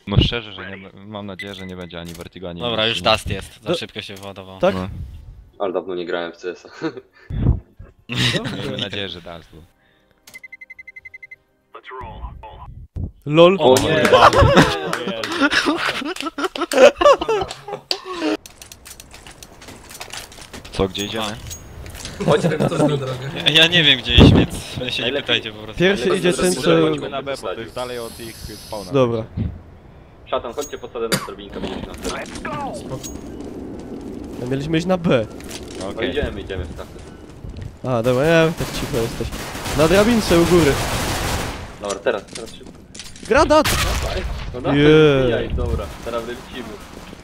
No szczerze, że nie, mam nadzieję, że nie będzie ani Vertigo, ani... Dobra, już nic. dust jest. Za szybko się wyładował. Tak? No. Ale dawno nie grałem w CS-a. Miejmy nadzieję, że Dust był. LOL. O nie! Co, gdzie idziemy? Chodźmy w to na drogę. Ja nie wiem gdzie iść, więc się nie Najlepiej. pytajcie po prostu. Pierwszy Ale idzie to ten, zaraz co... chodźmy Chodźmy na B, bo to jest dalej od ich spawna. Dobra. Szatan, chodźcie posadę na drobinkę, będziecie na tyle. A mieliśmy iść na B. No Okej. idziemy w kartę. A, dobra, ja tak cicho jesteś. Na drabince u góry. Dobra, teraz szybko. Granat! No dawaj, Yeah. wbijaj, dobra, teraz lecimy.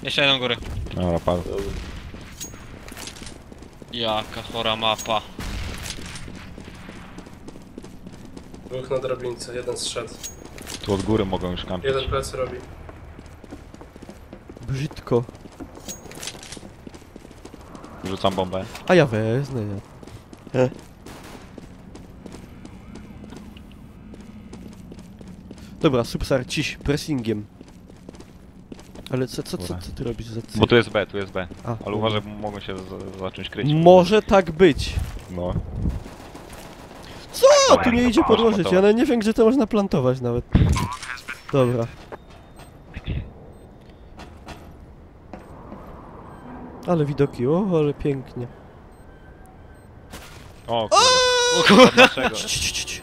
Jeszcze jedną górę. Dobra, Paweł. Dobra. Jaka chora mapa. Dwóch na drabince, jeden zszedł. Tu od góry mogą już kampić. Jeden plec robi. Brzydko. Rzucam bombę. A ja wezmę, ja. Dobra, Subsar, ciś, pressingiem. Ale co ty robisz za Bo tu jest B, tu jest B. A, Ale uważaj, bo mogą się zacząć kryć. może tak być. No. Co? Tu nie idzie podłożyć, ja nie wiem gdzie to można plantować nawet. Dobra. Ale widoki, o, ale pięknie. O kurwa. Dlaczego? Cii.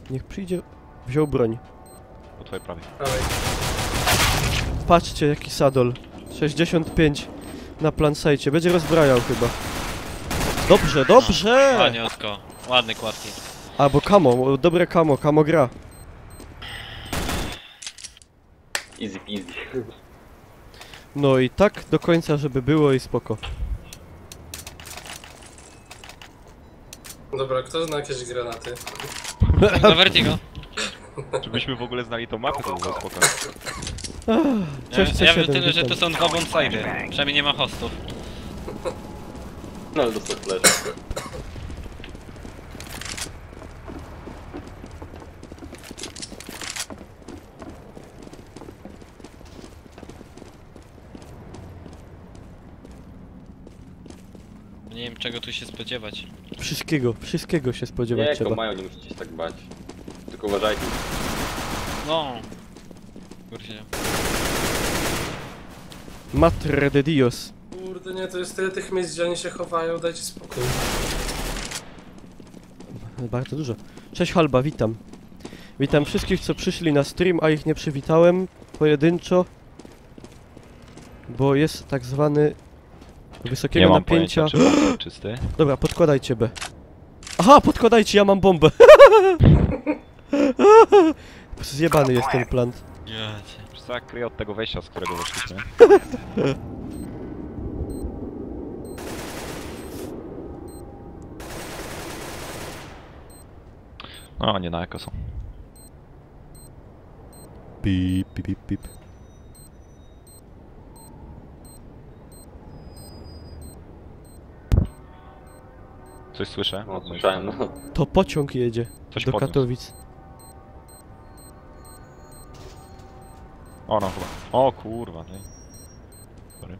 Niech przyjdzie, wziął broń. Po twojej prawej. Dawaj. Patrzcie jaki sadol. 65 na plansajcie, będzie rozbrajał chyba. Dobrze, dobrze! Ładniutko. Ładny kładki. Albo kamo, dobre kamo gra. Easy peasy. No i tak do końca, żeby było i spoko. Dobra, kto zna jakieś granaty? Do Vertigo. Żebyśmy w ogóle znali tą mapę, to było spoko. Cześć, Ja wiem C7, tyle, że witam. to są dwa bonsidy. Przynajmniej nie ma hostów. No ale dostał flash. Nie wiem czego tu się spodziewać. Wszystkiego się spodziewać Nie, trzeba. jak mają, nie musicie się tak bać. Tylko uważajcie. No. Kurczę. Matre de Dios. Kurde nie, to jest tyle tych miejsc, gdzie oni się chowają, dajcie spokój. Bardzo dużo. Cześć Halba, witam. Witam wszystkich, co przyszli na stream, a ich nie przywitałem pojedynczo. Bo jest tak zwany wysokiego Nie mam napięcia. pojęcia, czy czysty. Dobra, podkładajcie B. Aha, podkładajcie, ja mam bombę. Zjebany jest ten plant. Jacie. Wiesz co, jak kryję od tego wejścia, z którego weszliśmy. No, nie na eko są. Pip, pip, pip, pip. Coś słyszę? No, słyszałem, no. To pociąg jedzie Coś do podniósł. Katowic. O, no chyba. O kurwa, nie. Sorry.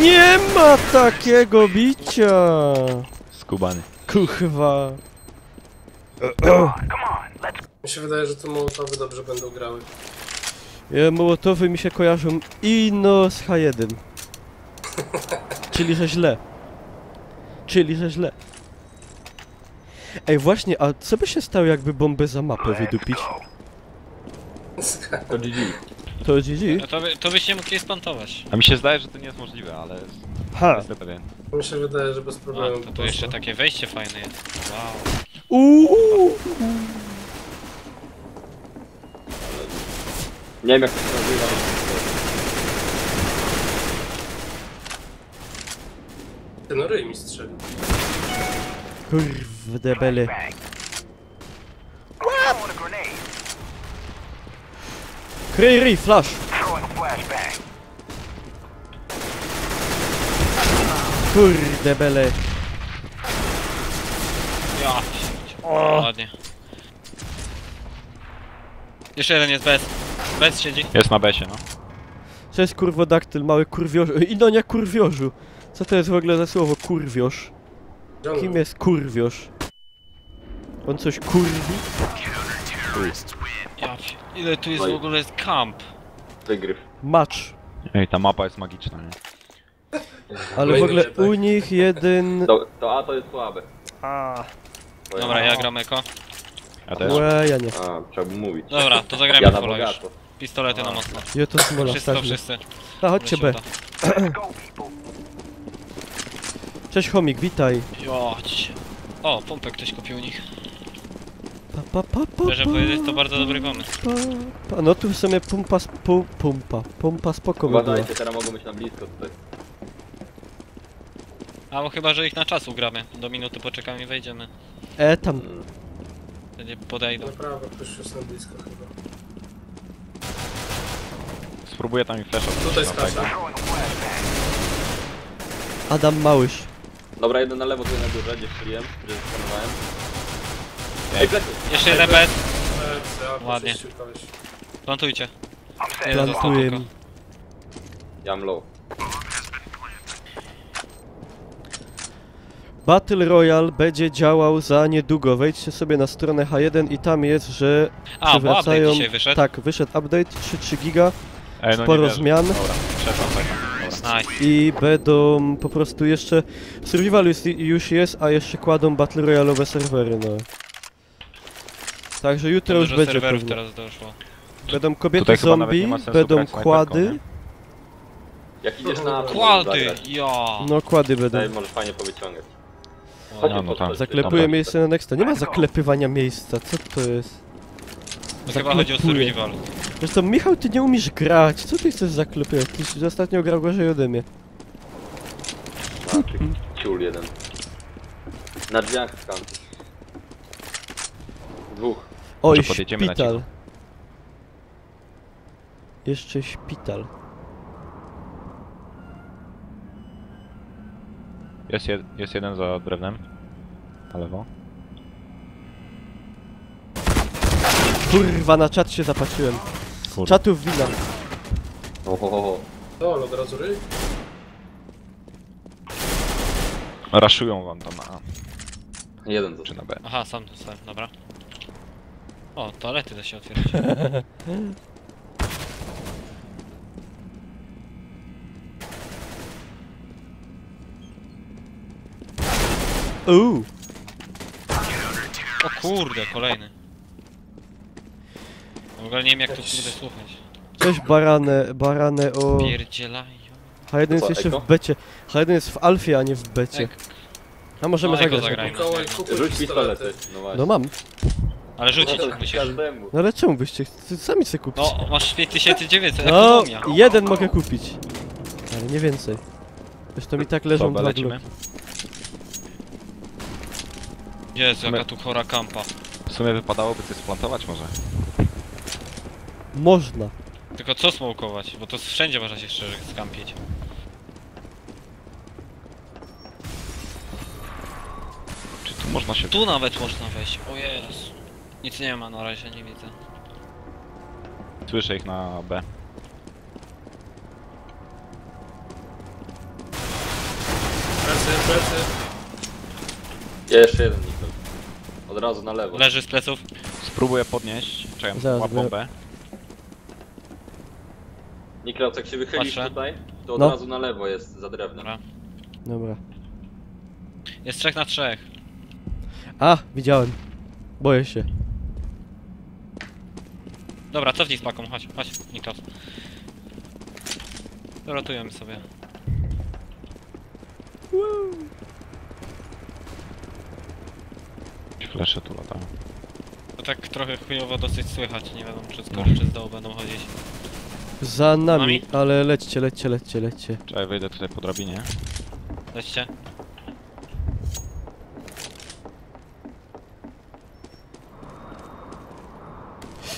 Nie ma takiego bicia! Skubany. Kuchwa. Mi się wydaje, że tu mołotowy dobrze będą grały. Mołotowy mi się kojarzą ino z H1. Czyli że źle. Ej, właśnie, a co by się stało, jakby bombę za mapę wydupić? To GG. To GG? No to byście mogli spantować. A mi się zdaje, że to nie jest możliwe, ale... Ha! Jestem pewien. Mi się wydaje, że bez A, problemu to poszło. jeszcze takie wejście fajne jest. Wow. Nie wiem jak to się nazywa. Ty no ryj mi strzeli. Kurwdebele. Kryj, flash! Kurdebele. Ja. Ładnie. Jeszcze jeden jest bez. Bez siedzi. Jest na besie, no. Cześć kurwodaktyl, mały kurwiorzu. Inonia kurwiorzu. Co to jest w ogóle za słowo kurwiorz? Kim jest kurwiorz? On coś kurwi? Ja, ile tu jest Oj. w ogóle kamp? Wygryw. Macz. Ej, ta mapa jest magiczna, nie? Ale w ogóle u nich jeden... To A to jest słabe. Dobra, ja gram eko. Ja też. Łe, ja nie. A, trzeba by mówić. Dobra, to zagrajmy Ja w na pola już. bogato. Pistolety na mocno. Ja to smola, Wszyscy to tak. wszyscy. A, chodźcie B. Ile się Cześć chomik, witaj. uda. Jodź. O, pompę ktoś kupił u nich. Pa, pa, pa, pa, Szczerze powiedzieć, to bardzo dobry pomysł. No tu w sumie pompa spoko by była. Uważajcie, teraz mogą być na blisko tutaj. A bo chyba, że ich na czas ugramy. Do minuty poczekamy i wejdziemy. Tam. Wtedy podejdą. Na prawo, ktoś jest na blisko chyba. Spróbuję tam i flasha. Tutaj wrzucić na skacze. tego. Adam Małysz. Dobra, jeden na lewo, tutaj na górze, gdzie strzeliłem, gdzie skanowałem. Ej, plecy! Jeszcze jeden bez. Ładnie. Ładnie. Plantujcie. Jeden został Plantuję. tylko. Ja mam low. Battle Royale będzie działał za niedługo. Wejdźcie sobie na stronę H1 i tam jest, że A, bo update przywracają... dzisiaj wyszedł. Tak, wyszedł update 3 giga Ej, no Sporo nie wierzę. zmian. Dobra, przeszłam tak. Dobra. Nice. i będą po prostu jeszcze... Survival już jest, a jeszcze kładą Battle Royale'owe serwery, no. Także jutro już Dużo będzie serwerów pewnie. teraz doszło. Będą kobiety Tutaj chyba nawet nie zombie, ma sensu będą grać snajperką, kłady. nie? Jak idziesz na to, Kłady! zagrać. Ja. No kłady będą. Tutaj możesz fajnie powyciągać. No, no tam. Zaklepuję Tam. miejsce na nexta. Nie ma zaklepywania miejsca, co to jest? To chyba chodzi o Zaklepuję. survival. Zresztą Michał, ty nie umiesz grać. Co ty chcesz zaklepywać? Ty ostatnio grał gorzej ode mnie. A, ty ciul jeden. Na drzwiach skam. Dwóch. O, i Może podjedziemy na szpital. cicho. Jeszcze szpital. Jest jeden za drewnem. Na lewo. Kurwa, na czat się zapatrzyłem. Kurwa. Czatów wina. Ohohoho. O, od razu ryj. Raszują wam tam na A Jeden czy został. na B. Aha, sam dostałem, dobra. O, toalety da się otwierać. O kurde, kolejny. W ogóle nie wiem jak to kurde słuchać. Cześć barane o... Pierdzielają. H1 jest Co, jeszcze Eko? w becie. H1 jest w alfie, a nie w becie. A możemy No, Eko zagrać. zagrajmy. Mikołaj, kupuj Rzuć pistolety. pistolety. No właśnie. No mam. Ale rzucić No to musisz. każdemu. No ale czemu byście sami sobie kupić? No, masz 5900, No, ekonomia. jeden mogę kupić. Ale nie więcej. Zresztą mi tak leżą Co, dwa lecimy? bloki. Jezu, jaka tu chora kampa. W sumie wypadałoby coś splantować może. Można. Tylko co smokować? Bo to wszędzie można się szczerze skampić. Czy tu można się... Tu nawet można wejść, o Jezu. Nic nie ma na razie, nie widzę. Słyszę ich na B. Plecy. Jeszcze jeden Nikol. Od razu na lewo. Leży z pleców. Spróbuję podnieść. Czekam, Zaraz, łap bo- bombę. Niklaus, jak się wychylisz Patrzę. tutaj, to od No. razu na lewo jest za drewnem. Dobra. Dobra. Jest 3 na 3. A, widziałem. Boję się. Dobra, cofnij z paką, chodź, Niklas. Rotujemy sobie. Flesze tu latają. To tak trochę chujowo dosyć słychać, nie wiadomo czy z góry czy z dołu będą chodzić. Za nami, Nami? ale lećcie. Czekaj, wejdę tutaj po drabinie. Lećcie.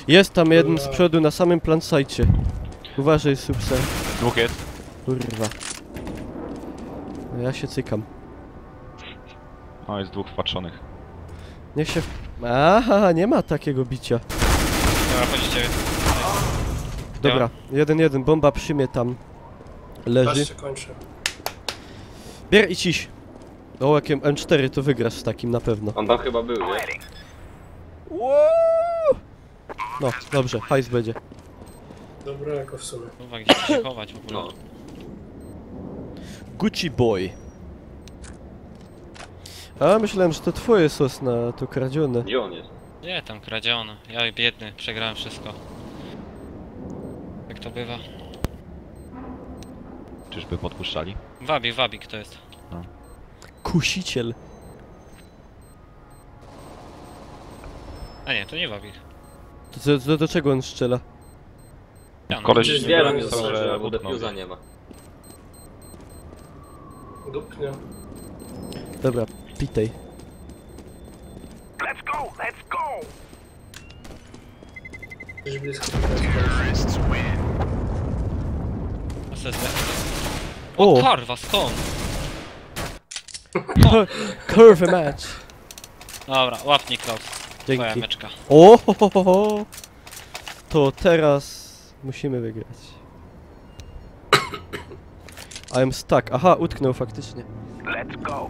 Jest tam jeden z przodu na samym plansajcie. Uważaj, Subser. Dwóch jest. Kurwa. No ja się cykam. O, jest dwóch wpatrzonych. Niech się... Aha, nie ma takiego bicia. Dobra, chodźcie. Dobra, 1-1, bomba przy mnie tam leży. Patrzcie, kończę. Bier i ciś. O, jakiem M4 to wygrasz z takim na pewno. On tam chyba był, nie? No, dobrze, hajs będzie. Dobra, jako w sumie. Kurwa, gdzie się chować w ogóle? No. Gucci boy. A, myślałem, że to twoje sosna, to kradzione. Gdzie on jest? Nie, tam kradziono. Ja biedny, przegrałem wszystko. Jak to bywa? Czyżby podpuszczali? Wabik to jest. Kusiciel. A nie, to nie wabik. To do czego on strzela? Ja, no. Koleś Gdzieś Zbieram nie jest wiem, dobrze, że bo defuza nie ma. Dupnie. Dobra, pitej. Gdzieś blisko. SSD. O! Karwa, skąd? Curve match. Dobra, łapnik Klaus. Twoja Dzięki. meczka. O, ho, ho, ho, ho. To teraz musimy wygrać. I'm stuck. Aha, utknął faktycznie.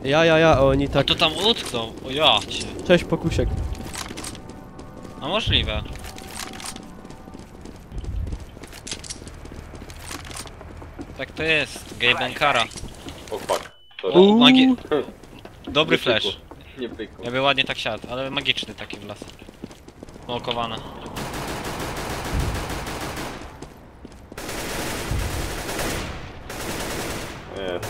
Ja, oni A tak. to tam utknął. O ja cię. Cześć, pokusiek. A możliwe. Tak to jest. Gabenkara. O fuck. O, To magi... Dobry nie flash. pykło. Nie pykło. Ja by ładnie tak siadł, ale magiczny taki w las. Smokowane. Jest.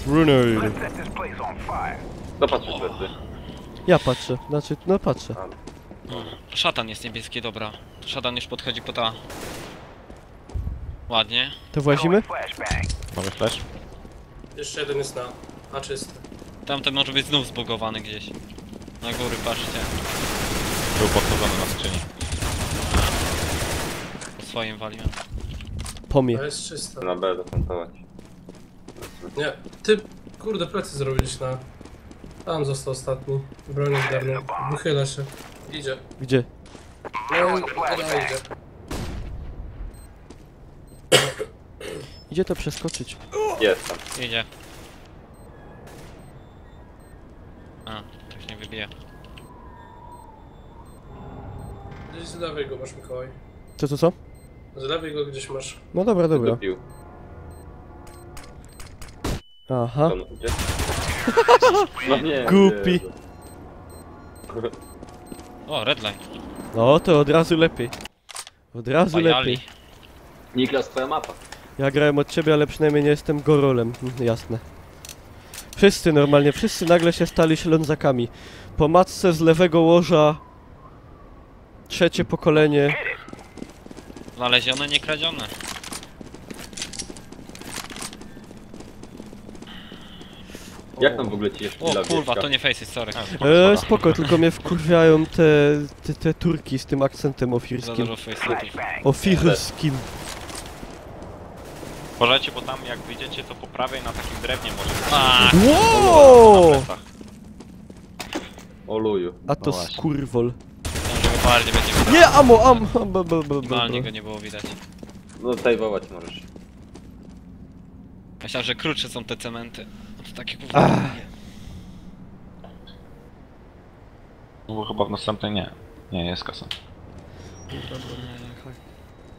Grenade. Zobaczcie plecy. Ja patrzę, znaczy, no patrzę. Szatan jest niebieski, dobra. Szatan już podchodzi po ta. Ładnie. To włazimy? Mamy flash? Jeszcze jeden jest na A czysty. Tamten może być znów zbugowany gdzieś. Na góry, patrzcie. Był podchodzony na skrzyni. Po swoim waliłem. Po mnie. A jest czysta. Na B defentować. Nie, ty, kurde, plecy zrobiliś na... Tam został ostatni. Bronię zgarnął. Wychyla się. Idzie. Gdzie? No, idzie. Idzie to przeskoczyć. Jest tam. Idzie. A, tak się nie wybija. Gdzieś z lewej go masz, Mikołaj. Co? Z lewej go gdzieś masz. No dobra, dobra. Dopił. Aha. To no, gdzie? No nie. Głupi. Jezu. O, redline. No to od razu lepiej. Od razu Pajali. lepiej. Niklas, twoja mapa. Ja grałem od ciebie, ale przynajmniej nie jestem gorolem. Jasne. Wszyscy normalnie, wszyscy nagle się stali ślązakami. Po matce z lewego łoża. Trzecie pokolenie. Znalezione, nie kradzione. Jak tam w ogóle ci jest O kurwa, to nie faces, sorry. Spoko, tylko mnie wkurwiają te Turki z tym akcentem Za ofirskim. dużo faces. Ofirskim. Uważajcie, bo tam jak wyjdziecie, to po prawej na takim drewnie może być. A, Wow! Na plecach. O luju. A to No właśnie. skurwol. może go bardziej będzie widać. Nie, amo! Normalnie go nie było widać. No tajwować możesz. Myślałem, że krótsze są te cementy. No to takie kurwa. Bo chyba w następnej nie. Nie, jest kasa.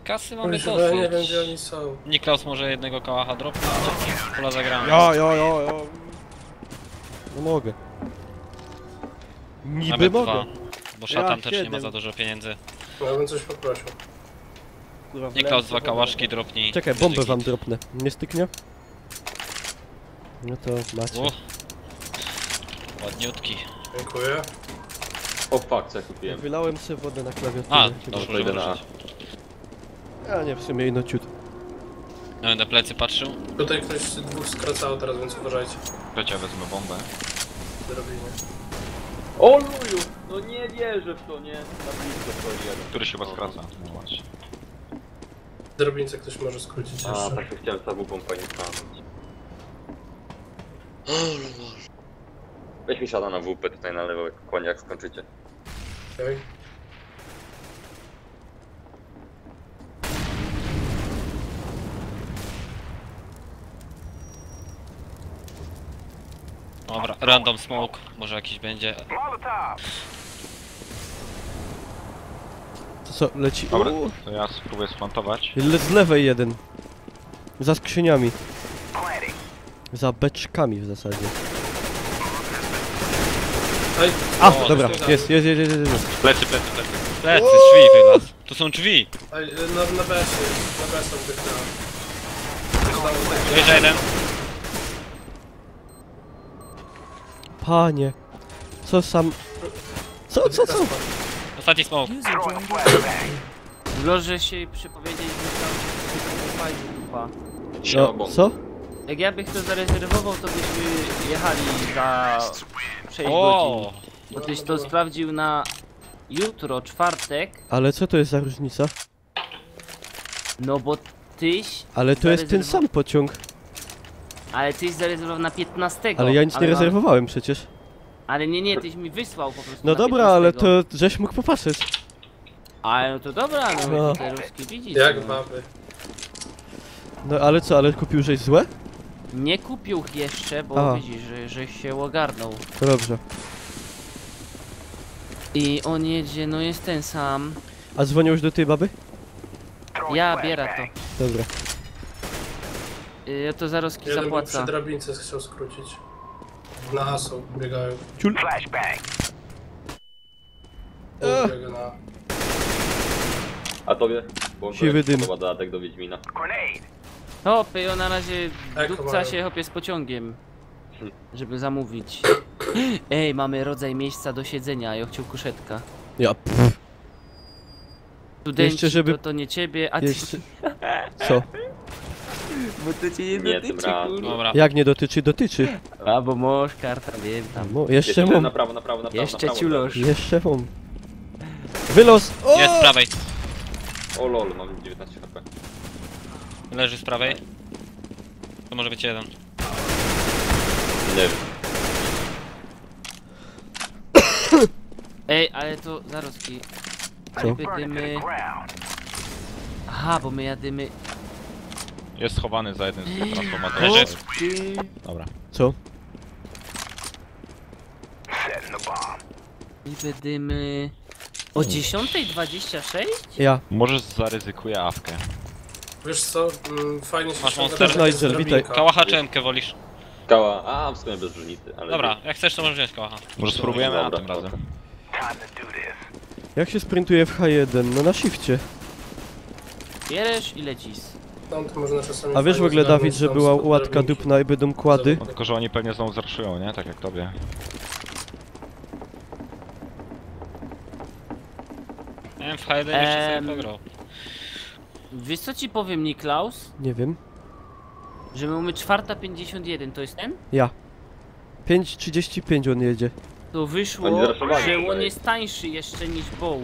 Kasy mamy Oni chyba ja nie wiem, dosyć. gdzie oni są. Niklaus może jednego kałacha dropnąć. Pola zagramy. Ja. No mogę. Niby Nawet mogę. dwa. Bo szatan Ja też nie ma 7. za dużo pieniędzy. Ja bym coś poprosił. Niklaus dwa kałaszki dropnij. Czekaj, Będzie bombę wam git. dropnę. Nie styknie? No to macie. O. Ładniutki. Dziękuję. O fuck, co ja kupiłem? Wylałem sobie wodę na klawiaturę. A, Chyba. dobrze, to idę na A. ruszyć. A nie, w sumie ino ciut. Ja będę plecy patrzył. Tutaj ktoś dwóch skracało teraz, więc uważajcie. Wiecie, wezmę bombę. Zrobimy. O luju! No nie wierzę w to, nie? Na blisko wchodzi jeden. Który się chyba skraca. No właśnie. Drobnicę ktoś może skrócić A, jeszcze. tak chciałem samą pompę nie stanąć. Weź mi siada na WP tutaj na lewo, jak konie jak skończycie. Okej. Dobra, random smoke, może jakiś będzie. To co, leci? Dobra, to ja spróbuję splantować. Z lewej jeden. Za skrzyniami. Za beczkami w zasadzie. Ej, A, O, dobra, to jest. Plecy. Plecy, drzwi wylaz. Tu są drzwi. ej, na BS jest, na BS tam wychnęła. Jeszcze jeden. Panie. Co sam... Co? Ostatni smoke. Może się przepowiedzieć, że tam fajnie dupa. No, co? Jak ja bych to zarezerwował, to byśmy jechali za 6 godzin. O, Bo tyś to sprawdził na jutro, czwartek. Ale co to jest za różnica? No bo tyś... Ale to jest ten sam pociąg. Ale tyś zarezerwował na 15. Ale ja nic nie rezerwowałem przecież. Ale nie, tyś mi wysłał po prostu No na dobra, 15. ale to żeś mógł popatrzeć. Ale no to dobra, no, No. te ruski widzisz. Jak no. baby. No ale co, ale kupił żeś złe? Nie kupił jeszcze, bo A. widzisz, że się ogarnął. To dobrze. I on jedzie, no jest ten sam. A dzwonił już do tej baby? Ja biera to. Dobra. To Zaroski Jeden był zapłaca. przy drabince chciał skrócić. Na hasł biegają. Ciul. Biega na... A tobie? Bo Siwy dym. podoba dodatek do Wiedźmina. Hopy, on na razie Eko dupca mają. się hopie z pociągiem. Żeby zamówić. Ej, mamy rodzaj miejsca do siedzenia, ja chciał kuszetka. Ja. Studenci, Jeszcze, żeby- to nie ciebie, a ty... Jeszcze... Co? Bo to cię nie Nie, tym dotyczy, razem. kurwa. dobra. Jak nie dotyczy? Dotyczy. A, bo możesz, karta, wiem tam. Jeszcze Na mam. prawo, na prawo, na prawo. Jeszcze na prawo. ciulosz. Jeszcze mam. Wylos! O! Jest z prawej. O lol, mam 19 HP. Leży z prawej. To może być jeden. Nie wiem. Ej, ale to Zaroski. Co? My będziemy... Aha, bo my jadymy... Jest schowany za jednym z transformatorów. Leży. Ty... Dobra. Co? My będziemy... O 10:26? Ja. Może zaryzykuję awkę. Wiesz co, fajnie się Masz ściąga monster? drabinka z Nigel, witaj. drabinka. Kałacha czy MK wolisz? Skała, a w sumie bez różnicy, ale... Dobra, jak chcesz to możesz wziąć kałacha. Może spróbujemy, a Dobra, tym razem. Jak się sprintuje w H1? No na shifcie. Bierzesz i lecisz. Tam to można czasami A wiesz w fajnie ogóle, zgarnąć Dawid, że tam była spod łatka drabinki. dupna i będą kłady? No, tylko, że oni pewnie znowu zarszują, nie? Tak jak tobie. Nie wiem, w H1 jeszcze sobie pograł. Wiesz co ci powiem, Niklaus? Nie wiem. Że my mamy 4:51, to jest ten? Ja. 5:35 on jedzie. To wyszło, Oni zraszowali że on tutaj. jest tańszy jeszcze niż Bow.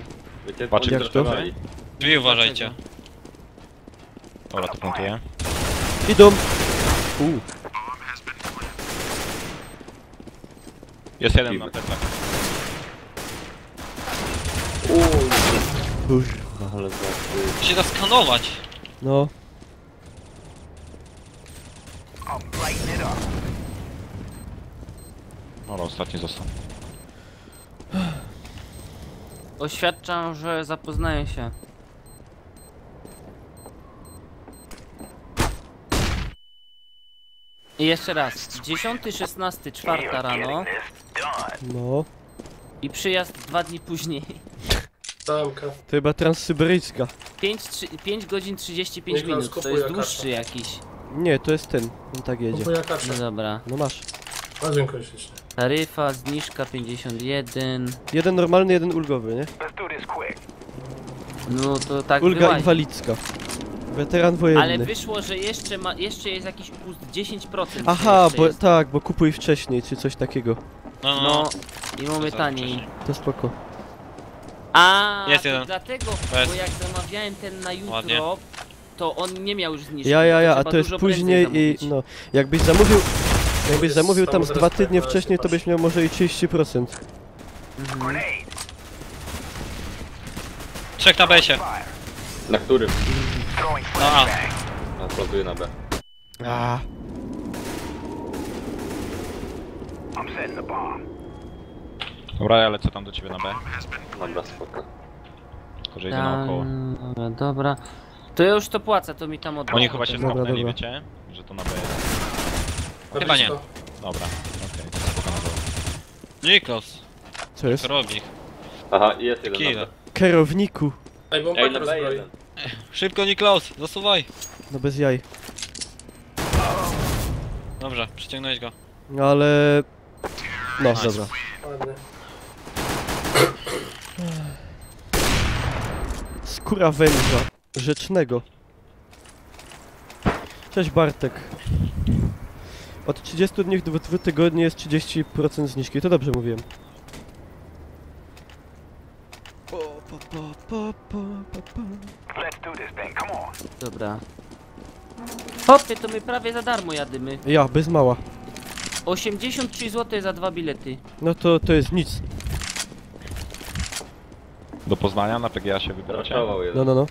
Wiecie, Patrz, oni jak to? zraszowali. Drzwi uważajcie. Dobra, to plantuję. Idą! Jest jeden na plecach. Ale to... Się da skanować. No. Dobra, ostatni został. Oświadczam, że zapoznaję się. I jeszcze raz. 10, 16, 4 rano No. i przyjazd 2 dni później. Damka. To chyba transsyberyjska. 5 godzin 35 Niklaus, minut, to kupuj jest jakaś. dłuższy jakiś. Nie, to jest ten. On tak jedzie. Kupuję kaczę. No dobra. No masz. A dziękuję ślicznie. Taryfa, zniżka 51. Jeden normalny, jeden ulgowy, nie? No to tak Ulga wyłazi. inwalidzka. Weteran wojenny. Ale wyszło, że jeszcze jest jakiś upust 10%. Aha, jeszcze bo jest. tak, bo kupuj wcześniej, czy coś takiego. No, No i mamy To taniej. wcześniej. To spoko. A, Jest to jeden. dlatego, Bez. bo jak zamawiałem ten na jutro, Ładnie. to on nie miał już zniżki. Ja, a trzeba to jest dużo prędzej później i zamówić. no. Jakbyś zamówił... Jakbyś zamówił tam z Tam 2 tygodnie teraz wcześniej, to byś miał może i 30%. Trzech na besie. Na którym? No A. A, plantuję na B. A, Dobra, ja lecę tam do ciebie na B. Dobra, spoko. Tylko, że idę naokoło. Dobra. To ja już to płacę, to mi tam odda. Oni chyba się Dobra, skapnęli, dobra. wiecie? Że to na B jest. Na Chyba nie. blisko. Dobra, okej, to spoko na dole. Nikos. co jest? Co robi? Aha, jest jeden Kill. na B. Kierowniku. Ej, bo on Ej, tak na B rozbroi. jeden. Szybko Nikos, zasuwaj. No bez jaj. Dobrze, przyciągnąłeś go. No ale... No, Nice. dobra. Ładnie. Skóra węża. Rzecznego. Cześć Bartek. Od 30 dni do 2 tygodni jest 30% zniżki. To dobrze mówiłem. Dobra. Hopie, to my prawie za darmo jadymy. Ja, bez mała. 83 zł za 2 bilety. No to jest nic. Do Poznania na PGA się wybieracie? Raszował No, jeden. no, no.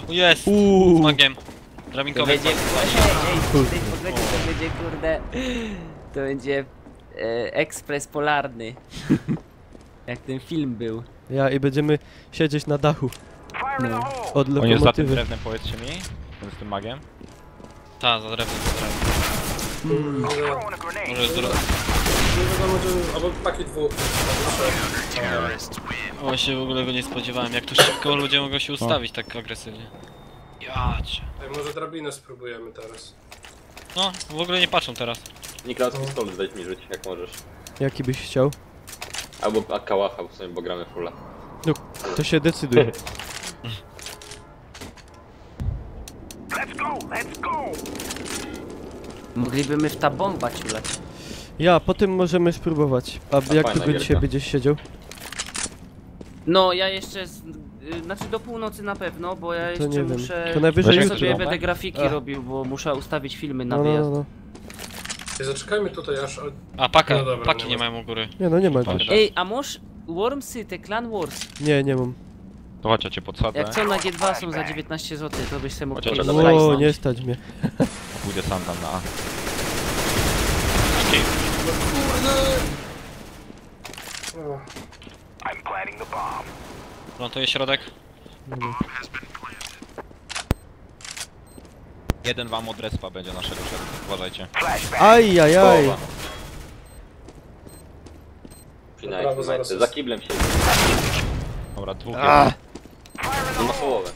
Jest! Z Uuu. magiem. To Drabinkowy. będzie... to będzie kurde... To będzie... ekspres polarny. Jak ten film był. Ja i będziemy siedzieć na dachu. No. Od On jest za tym lokomotywy. drewnem, powiedzcie mi? Ten z tym magiem? Ta, za drewnem, za drewnem. Może z drugą. Nie wiadomo, czy... Albo pakiet dwóch. O, się w ogóle go nie spodziewałem. Jak to szybko ludzie mogą się ustawić tak agresywnie. Jać. Ej, może drabinę spróbujemy teraz. No, w ogóle nie patrzą teraz. Niklaus, pistolet weź mi rzuć, jak możesz. Jaki byś chciał? Albo kałacha w sumie, bo gramy fulla. No, to się decyduje. Mogliby my w ta bomba ciulać. Ja, potem możemy spróbować. A jak fajna długo dzisiaj gierka. będziesz siedział? No, ja jeszcze... znaczy do północy na pewno, bo ja To jeszcze nie wiem. muszę... To najwyżej Weź jutro. sobie jutro. będę grafiki Ach. robił, bo muszę ustawić filmy na No, no, wyjazd. no, no. Ej, zaczekajmy tutaj aż... A, paka. No dobra, Paki nie nie ma. mają u góry. Nie no, nie ma go. Patrz. Ej, a może Wormsy, te Clan Wars, Nie, nie mam. To chodź, ja cię podsadzę. jak co na G2 są za 19 zł, to byś sobie mógł Chociaż kiedyś dobra, zajrzeć. O, nie stać mnie. Pójdę sam tam na A. O, Plantuje środek. Jeden wam od respa będzie naszego szedł. Uważajcie. Ajajaj. Połowa. Prawo Finajcie, zaraz za jest. kiblem siedzi. Dobra, dwóch A. No ma połowę.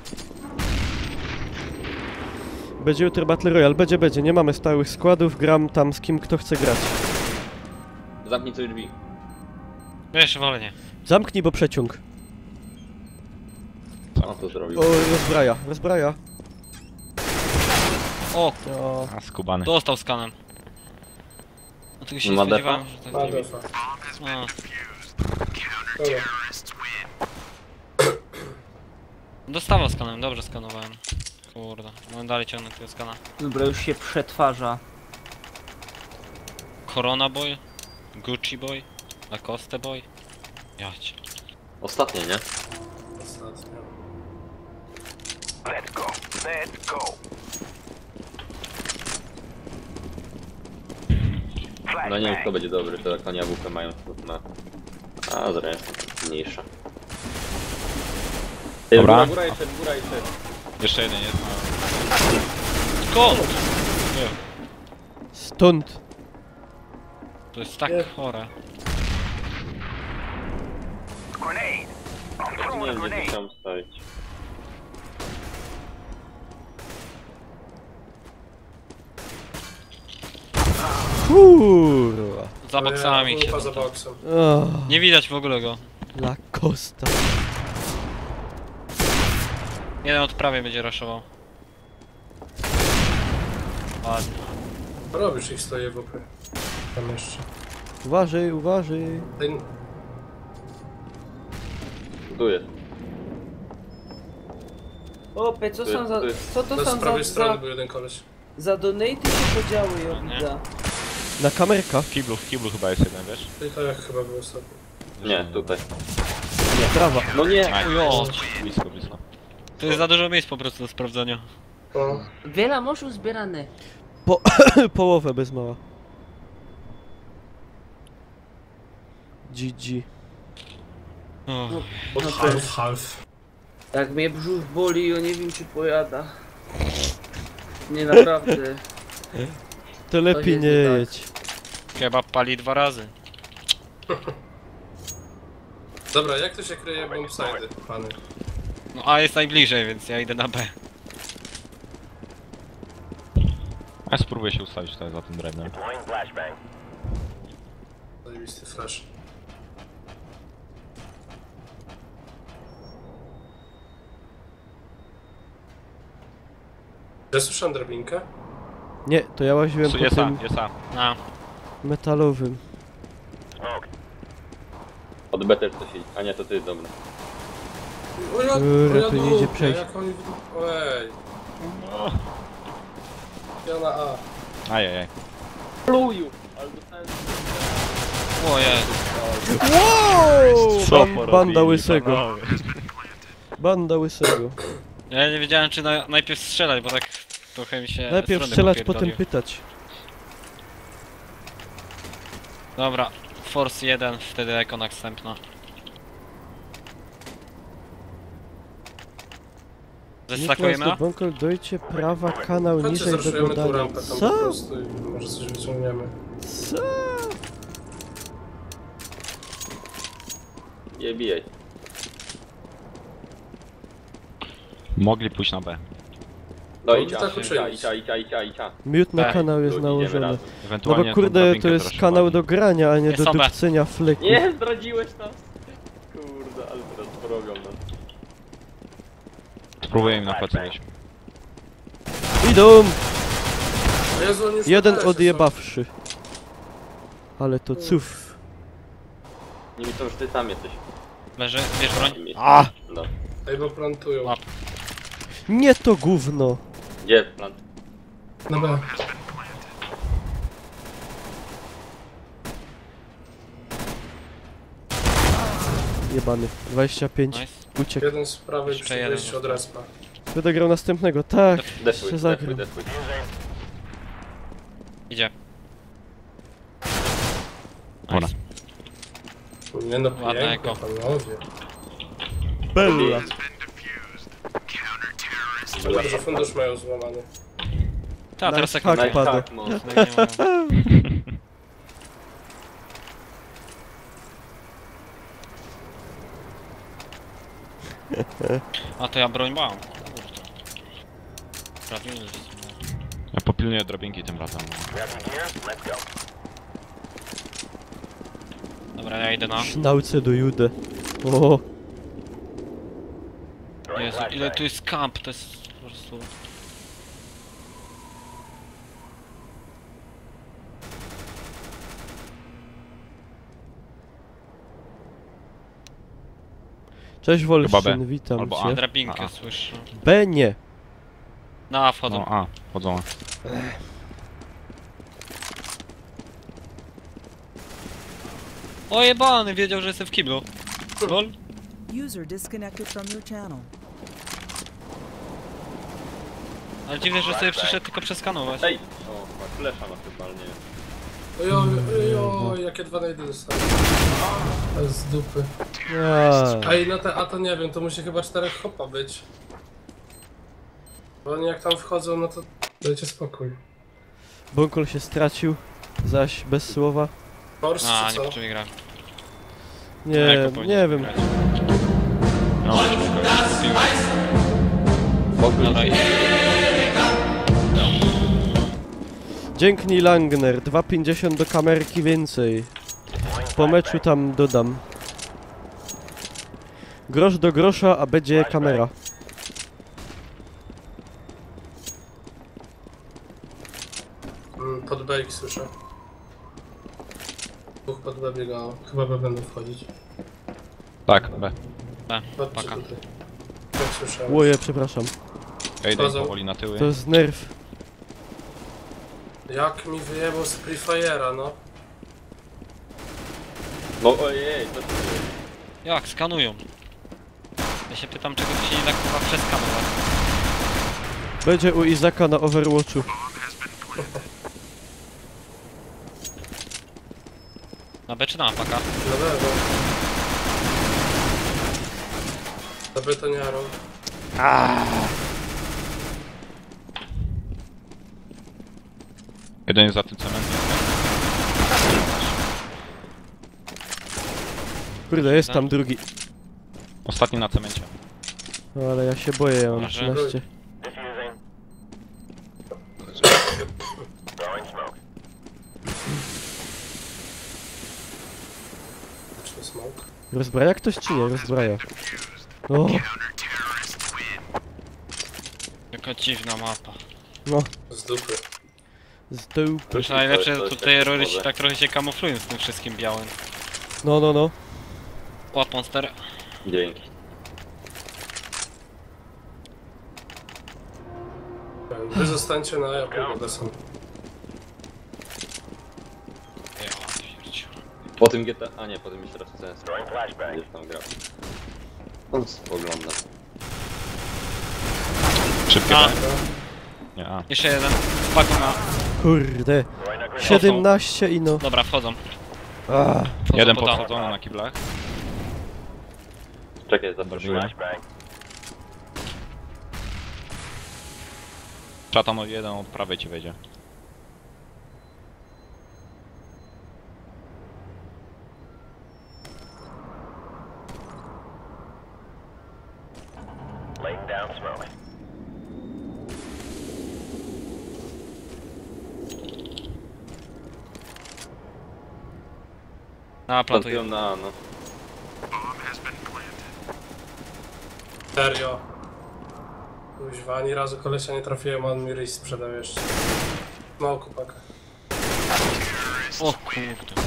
Będzie jutro Battle Royale, będzie. Nie mamy stałych składów, gram tam z kim kto chce grać. Zamknij coś drzwi. Wiesz, wolę nie. Zamknij, bo przeciąg. Co on to zrobił? O, rozbraja. O, O, A, skubany. dostał skanem. No tego się nie Ma defa? spodziewałem, że tak ma zrobi. defa. No. Dobra. Dostawał skanem, dobrze skanowałem. Kurde, będę dalej ciągnąć tego skana. Dobra, już się przetwarza. Corona Boy? Gucci Boy? Lacoste Boy? Jać. Ostatnie, nie? Ostatnio. No nie wiem kto będzie dobry, to jak oni AWP mają to na... A, zresztą mniejsza. Ej, Dobra. góra jeszcze. Jeszcze jeden jest. Skąd? stąd. To jest tak Nie. chore. Nie wiem, gdzie chciałem stawić. Kurwa. Za boksami się. Za boksem. O, Nie widać w ogóle go. La Costa. Jeden od prawej będzie raszował. Ładnie. Robisz ich stoję w opry. Tam jeszcze. Uważaj. Ten... Tu jest. Opie, co są za... Co to Z są prawej za... strony był jeden koleś. Za donaty się podziały, ja Nie. widzę. Na kamerka. W kiblu chyba jest jeden, wiesz? I to jak chyba był ostatni. Nie, tutaj. Prawa. No nie! Aj, Ujo. blisko. To jest za dużo miejsc po prostu do sprawdzenia. No. Wiele moszu zbierane. Połowę bez mała. GG. O, No to Half. jak mnie brzuch boli, ja nie wiem czy pojada. Nie naprawdę. To lepiej jest nie nie tak. jedź. kebab pali 2 razy. Dobra, jak to się kryje bombsidy, pany? No A jest najbliżej, więc ja idę na B. A spróbuję się ustawić tutaj za tym drewnem. Zajebisty flash. Ja słyszałem drabinkę? Nie, to ja łaziłem po Jest tym A. A, metalowym. Od B też coś idzie. A nie, to ty, dobra. O ja, Lepiej nie idzie przejść. jak oni... Ojej. Ja na A. Ajajaj. Pluju! Ale dostałem... o Jezu. Wow! Banda łysego. Banda łysego. Ja nie wiedziałem czy najpierw strzelać, bo tak trochę mi się Najpierw strony strzelać, popierdoliły. potem pytać. Dobra, Force 1, wtedy jako następna. Zestakujemy Niklas A? do Bonkel, dojcie prawa, kanał Chodźcie, niżej do zraszujemy tu dodania. rampę tam po Co? prostu i może coś wyciągniemy. Co? Je bijej. Mogli pójść na B. No No, idź, tak uczynić. idź. Miód na Tak, kanał jest Tu idziemy nałożony. razem. No Ewentualnie bo tą kurde, drabinkę to jest teraz kanał trzeba- do grania, a nie Jest do oba. dupcenia fleków. Nie, zdradziłeś nas! Kurde, ale teraz porobią nas. Spróbuję im na plecy wejść. Idą! O Jezu, oni już Jeden na lesie odjebawszy. Ale to cuf. Nie myślą, że ty tam jesteś. Leży, bierz broń. A! No. są. Ej, bo plantują. Łap. Nie to gówno. Gdzie plan? Na B. Jebany. 25. Nice. Uciekł. Jeden z prawej Jeszcze przy jeden wyjściu od został. respa. Będę grał następnego. Tak. Defuj, Się zagram. defuj. Idzie. Dobra. Nie no, Ładne pięknie, eko. panowie. Bella. Szkoda, że fundusz mają złamany. Ta, teraz Nice jak hack pada. Tak, no. A to ja broń mam. Kurde. Prawie nie jest. Ja popilnuję drabinki tym razem. Dobra, ja idę na. Sznauce do Judę. O, Jezu, ile tu jest kamp, to jest po prostu... cześć Chyba B. Wolszczyn, witam Albo A. cię. Drabinkę A. słyszę. B nie. Na A wchodzą. No A, chodzą. O jebany, wiedział, że jestem w kiblu. Lol. User disconnected from your channel. Ale dziwne, że sobie przyszedł tylko przeskanować. Ej! O, ma flesza na chyba, ale nie wiem. Ojoj, jakie 2 na 1 dostałem. To jest z dupy. A, Ej, no a to nie wiem, to musi chyba 4 hopa być. Bo oni jak tam wchodzą, no to dajcie spokój. Bonkol się stracił, zaś bez słowa. Force A, czy nie co? poczuł mi grać. Nie, nie wiem. No, Dobra, Dzięki Langner, 2,50 do kamerki więcej. Po meczu tam dodam. Grosz do grosza, a będzie kamera. Pod B ich słyszę. Dwóch pod B biegało. Chyba B będą wchodzić. tak, B. Chodźcie Paka. tutaj. Tak słyszałem. Łoje, przepraszam. Ja idę Wchodzą. powoli na tyły. To jest nerw. Jak mi wyjebał z Free Fire'a, no. No ojej, co ty mówisz? Jak? Skanują. Ja się pytam, czego tu się nie da kurwa przeskanować. Będzie u Izaka na Overwatchu. Na B czy na paka? Na lewo. Za betoniarą. Jeden jest za tym cementem. Kurde, jest tam drugi. Ostatni na cemencie. No ale ja się boję, ja mam Może. 13. Czy smoke? Rozbraja ktoś czy nie? Rozbraja. O, Jaka dziwna mapa. no, Z dupy. z tyłu. Już najlepsze, to jest tutaj takie rory słabe. tak trochę się kamuflują z tym wszystkim białym. No, no, no. Łap monster. Dzięki. Wy zostańcie na ja pójdę są. Ja pierdziu. Po tym GTA... A nie, po tym jeszcze raz CS. Będziesz tam grał. On spogląda. Szybkie A. B? Nie, a. Jeszcze jeden. Paku na... Kurde. 17 i no. Dobra, wchodzą. A, Wchodzą Jeden po down. podchodzony na kiblach. Czekaj, zaproszyłem. Dobrze. Czatan jeden od prawej ci wejdzie. Na Plantują plantuję. na A, no. Serio. Kuźwa, ani razu kolesia nie trafiłem, a on mi ryj sprzedał jeszcze. Mało kupaka. O kurde.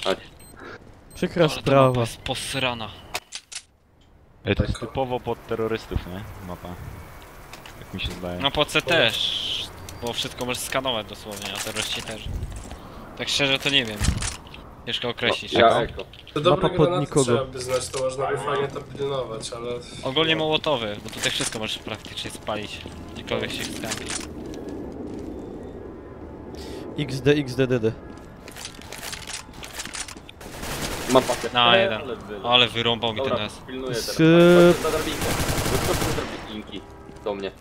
Chodź. przykra Ale ta mapa sprawa. jest posrana. Ej, to jest typowo pod terrorystów, nie? Mapa. Jak mi się zdaje. No po C też. Bo wszystko możesz skanować dosłownie, a terroryści też. Tak szczerze to nie wiem. Ciężko określić. Ja eko. To dobre Mapa pod granaty nikogo. trzeba by znać, to można by fajnie to pilnować, ale... Ogólnie mołotowy, bo tutaj wszystko możesz praktycznie spalić. Gdziekolwiek się wstępi. XDDD. Mam pakę. Na jeden. wylał. Ale wyrąbał mi ten Dobra, S. pilnuję teraz. Z- Chodź na drabinkę. Wyskocz na drabinki. Do mnie.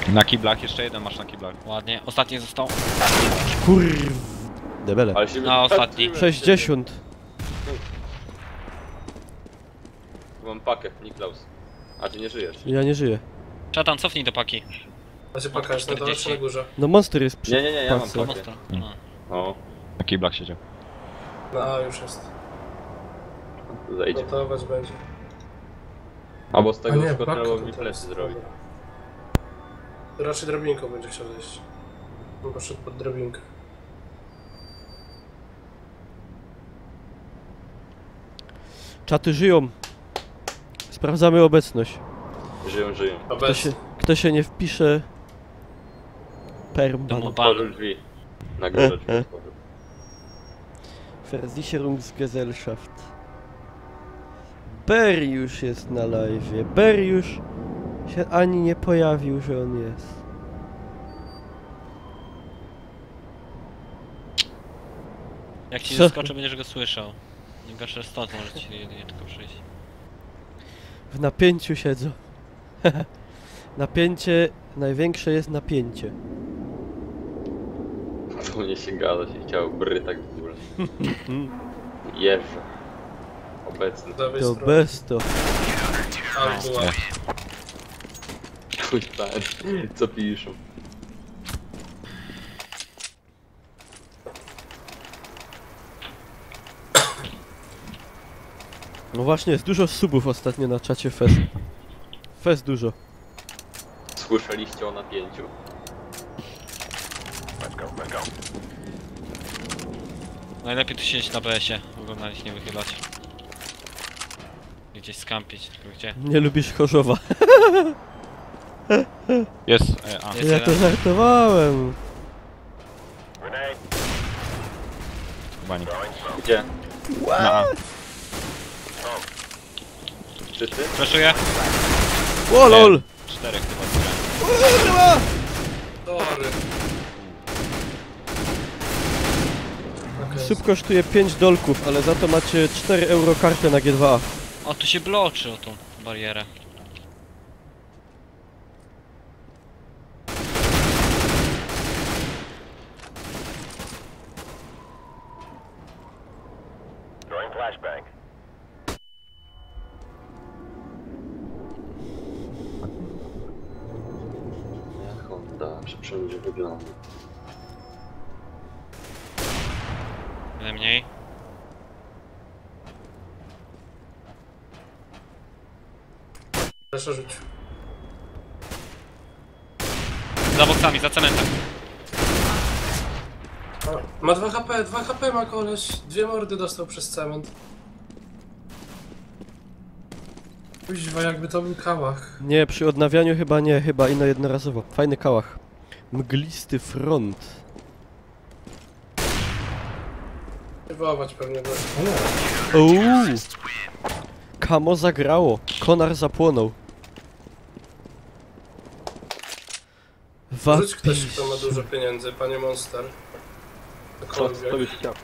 Na kiblach, jeszcze jeden masz na kiblach. Ładnie. Ostatni został. Kurw. Debele. Ale się Na ostatni. 60. Mam pakę, Niklaus. A ty nie żyjesz. Ja nie żyję. Czatan, cofnij do paki. Macie pakać na dole czy na górze? No monster jest przy... Nie, ja mam Patrzę. pakę. Mocno. O, Na kiblach siedział. Na A już jest. zejdzie. Gotować będzie. Albo z tego A nie, tylko pakę trzeba to mi teraz. plecy zrobić. Dobra. To raczej drabinką będzie chciał zejść. On poszedł pod drabinkę. Czaty żyją. Sprawdzamy obecność. Żyją. Kto się nie wpisze... Perm. Domu- Otworzył drzwi. Na górze drzwi otworzył. Versicherungsgesellschaft. Beriusz jest na live. Beriusz się ani nie pojawił, że on jest. Jak ci Co? zaskoczy, będziesz go słyszał. Nie gorsze stąd może ci jedynie tylko przyjść. W napięciu siedzą. Napięcie... Największe jest napięcie. To mnie się gada, się chciał bry tak w ogóle. Jeżdżę. Obecny. Z lewej To strony. bez to. A, była. Kuźwa, co piszą? No właśnie, jest dużo subów ostatnio na czacie Fest. Fest dużo. Słyszeliście o napięciu? Najlepiej tu siedzieć na BS-ie, oglądać, nie wychylać. Gdzieś skampić, tylko gdzie? Nie lubisz Chorzowa. Jest, a. Jest Ja to jeden. żartowałem. Chyba nie. Gdzie? Na A. Wszyscy? Flashuję. O lol! 4 chyba. Sorry. Okej. Słup kosztuje 5 dolków, ale za to macie 4 euro kartę na G2A. O, tu się bloczy o tą barierę. Jak on da, wszędzie wygląda. Jeden mniej. Proszę rzuć. Za boksami, za cementem. Ma 2 HP, 2 HP ma koleś. 2 mordy dostał przez cement. Kuźwa, jakby to był kałach. Nie, przy odnawianiu chyba nie, chyba ino jednorazowo. Fajny kałach. Mglisty front. Próbować pewnie było. Uuu! Kamo zagrało. Konar zapłonął. Rzuć ktoś, kto ma dużo pieniędzy, panie Monster. Cokolwiek. Co byś chciał?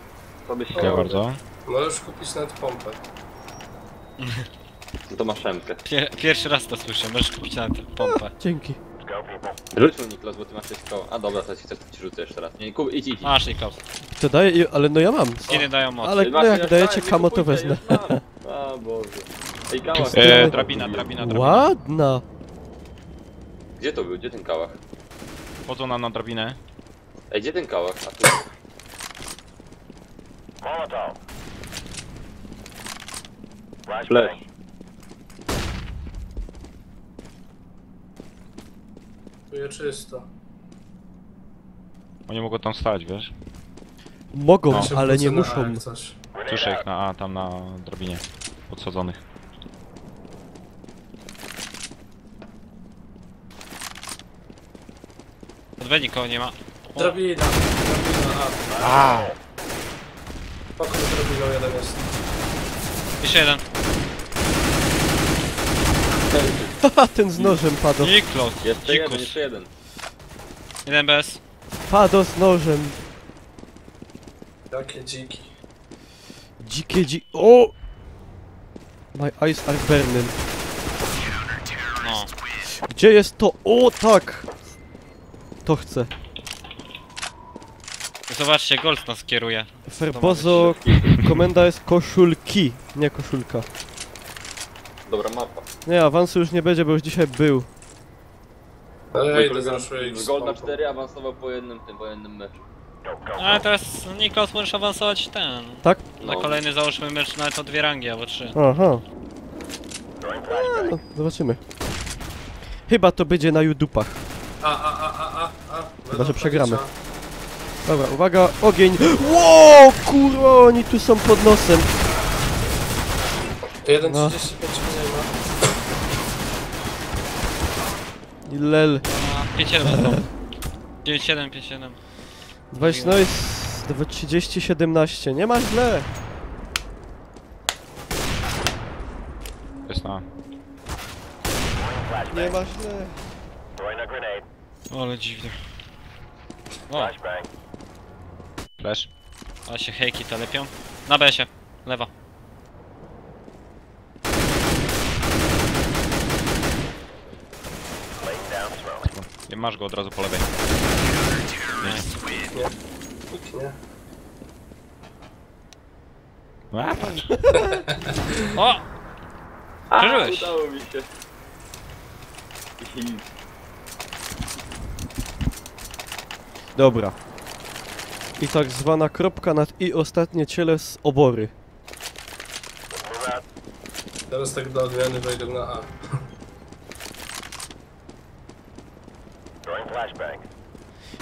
Co byś O. Dziękuję bardzo. Możesz kupić nawet pompę. No to masz szemkę. Pierwszy raz to słyszę, możesz kupić na pompę. Dzięki. Rzuć mu Niklas, bo ty masz 6 koła. A dobra, to ci chcesz, to ci rzucę jeszcze raz. Nie, idź, idź. Masz i kos. To daje, ale no ja mam. Skiny dają moc. Ale no jak dajecie kamo to wezmę. A Boże. Ej, kałach. Drabina. Ładna. Gdzie to był? Gdzie ten kałach? Chodzą nam na drabinę. Ej, gdzie ten kałach? A tu. Flash. Tu jest czysto. Oni mogą tam stać, wiesz? Mogą, No. Się ale nie wrócę na muszą. jak coś. Słyszę ich na A, tam na drabinie. Podsadzonych. Od B nikogo nie ma. O, Drabina, A. A! Pokój drabiną jeden jest. jeszcze jeden. Haha, ten z nożem padł. Niklos. Jeszcze jeden, Dzikus. jeszcze jeden. Jeden bez. Padł z nożem. Jakie dziki. Dzikie O! My eyes are burning. No. Gdzie jest to? O, tak! To chcę. Zobaczcie, Gold nas kieruje. Ferbozo, komenda jest koszulki, nie koszulka. Dobra mapa. Nie, awansu już nie będzie, bo już dzisiaj był. Ale ja Mój idę kolega zaszuję ich z z Golda pompą. 4 awansował po jednym meczu. Ale teraz Niklos możesz awansować ten. Tak? Na No. kolejny załóżmy mecz nawet o 2 rangi albo 3. Aha. No, zobaczymy. Chyba to będzie na YouTubach. Chyba, że przegramy. Dobra, uwaga, ogień. Wow, kurwa, oni tu są pod nosem. 1,35 No. mniej ma. I lel. 5-7 został. 9-7, 5-7. 20, no jest 30-17, nie ma źle. Jest na A. Nie ma źle. Ale dziwnie. O, Flash. ale się hejki to lepią. Na B-sie. Lewa. Nie masz go od razu po lewej. Nie. A, patrz. O! Przeżyłeś! Udało mi się. Dobra. I tak zwana kropka nad i ostatnie ciele z obory. Teraz tak dla odmiany wejdę na A.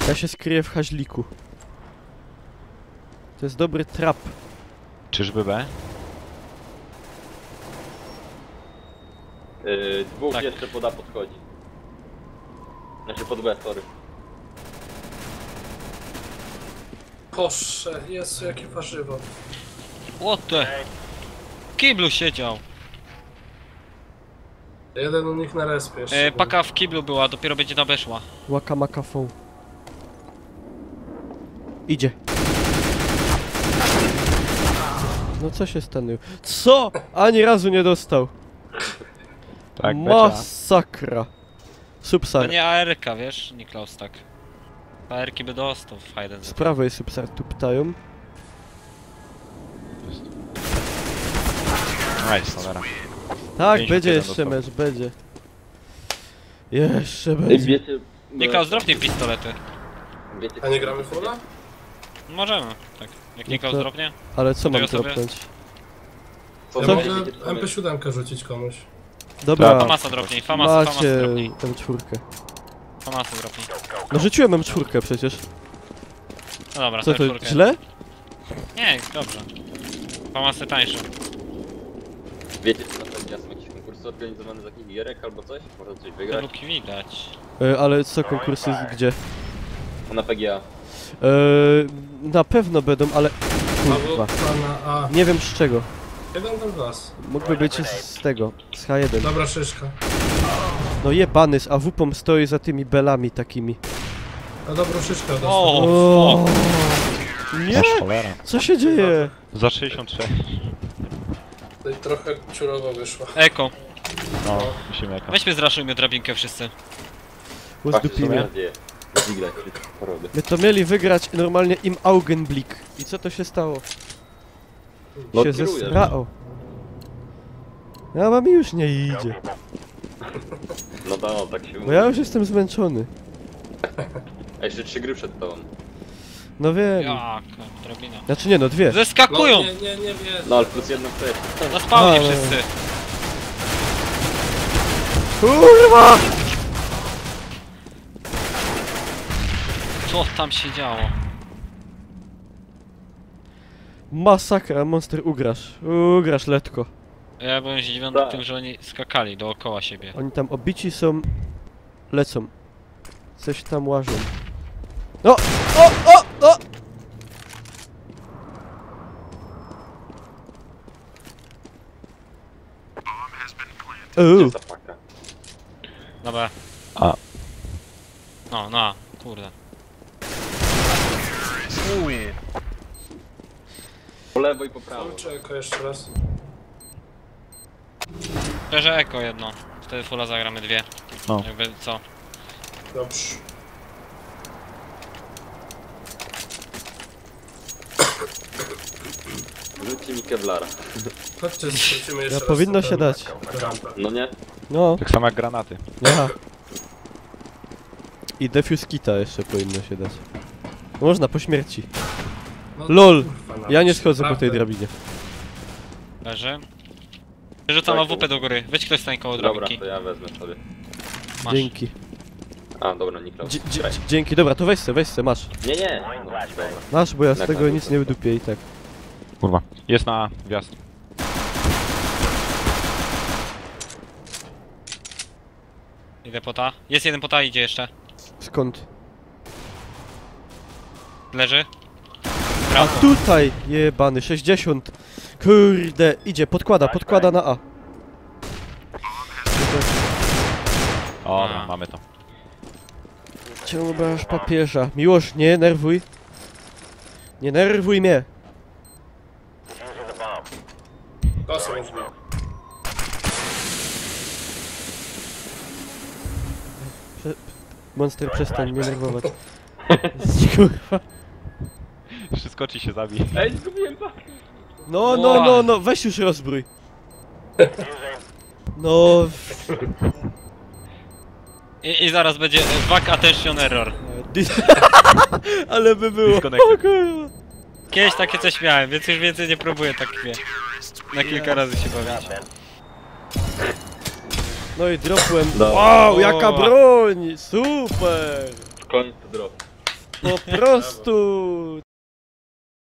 Ja się skryję w haźliku. To jest dobry trap. Czyżby B? Dwóch Tak. jeszcze poda podchodzi. Znaczy pod B, sorry. Boże, Jezu, jakie warzywo. What the? W kiblu siedział. Jeden u nich na respie jeszcze. Paka w kiblu była, dopiero będzie na B szła. Łaka makafą. Idzie. No co się stanęło? Co? Ani razu nie dostał. Tak, Masakra. To Subsar. nie ARK, wiesz, Niklaus, tak. ARki by dostał w Hayden. Z prawej subsar tu pytają. Nice, cholera. Tak, 51 będzie jeszcze dostał. mecz, będzie. Jeszcze Ej, będzie. wiecie... Niklaus, dropnij pistolety. Wiecie... A nie gramy fulla? Możemy, tak. Jak No Niklaus to- dropnie? Ale co mam Tego sobie- dropnąć? Co Ja Co? mogę MP7 rzucić komuś. Dobra, Famasa dropnij, Famasa macie dropnij. M4. Famasa dropnij. No rzuciłem M4 przecież. No dobra, Co to, czwórkę. źle? Nie, dobrze. Famasy tańsze. Wiecie, czy na pewno są jakieś konkursy organizowane z jakichś gierek albo coś? Można coś Te wygrać? luki widać. Ale co, konkursy gdzie? Na PGA. Na pewno będą, ale... Albo Kurwa. pana A. Nie wiem z czego. Jeden tam glas. Mógłby być z tego, z H1. Dobra szyszka. No jebany, z AWP stoi za tymi belami takimi. A dobrą szyszkę dostał. O, Nie! Aż cholera. Co się dzieje? Za 63. Tutaj trochę ciurowo wyszło. Eko. No, musimy jaka. Weźmy zraszujmy drabinkę wszyscy. Uzdupimy. nadzieję. Ziglać, porody. My to mieli wygrać normalnie im Augenblick. I co to się stało? No Się kierujesz. zesrao. Ja mi już nie idzie. No to, tak się Bo mówi. ja już jestem zmęczony. A jeszcze 3 gry przed tobą. No wiem. Jaka drabina. Znaczy nie, no dwie. Zeskakują! No, nie wiesz. No ale plus jedno chcesz. Na spawnie No, no. wszyscy. Kurwa! Co tam się działo? Masakra, Monster, ugrasz. Ugrasz letko. Ja byłem zdziwiony Tak. tym, że oni skakali dookoła siebie. Oni tam obici są... Lecą. Coś tam łażą. No! O! Gdzie ta paka? Dobra. A. No, kurde. Po lewo i po prawo. Kurczę, eko jeszcze raz. Szczerze eko jedno. Wtedy fulla zagramy dwie. No. Jakby co? Dobrze. Rzućcie mi Kevlara. Chodźcie, zrzucimy jeszcze Ja raz. powinno na się ten- dać. na rampę. No nie? No, Tak samo jak granaty. ja. I defuse kita jeszcze powinno się dać. Można po śmierci. No, LOL! kurwa, Ja nie nawet. schodzę po tej Naprawdę. drabinie. Leży. Rzucam Tak, AWP do góry. Weź ktoś stań koło Dobra, drabinki. to ja wezmę sobie. Masz. Dzięki. A, dobra, Niklaus. Dzięki, dobra, to weź se, masz. Nie! No, dobra. Masz, bo ja z Tak, tego tak, nic tak. nie wydupię i tak. Kurwa. Jest na wjazd. Idę pota. Jest jeden pota, idzie jeszcze. Skąd? Leży. A Brawo. tutaj, jebany, 60. Kurde, idzie, podkłada na A. O, A. dobra, mamy to. Czemu masz papieża? Miłosz, nie nerwuj. Nie nerwuj mnie. Kosą już bił. Monster, przestań mnie nerwować. Kurwa. Wszystko ci się zabije. Ej, zgubiłem pakę! No, weź już rozbrój. No, I zaraz będzie back attention error. ale by było. Disconnected. O kurwa. Kiedyś takie coś miałem, więc już więcej nie próbuję tak wie. Na kilka razy się bawić. No i dropłem. No. Wow, jaka broń! Super! W końcu drop. Po prostu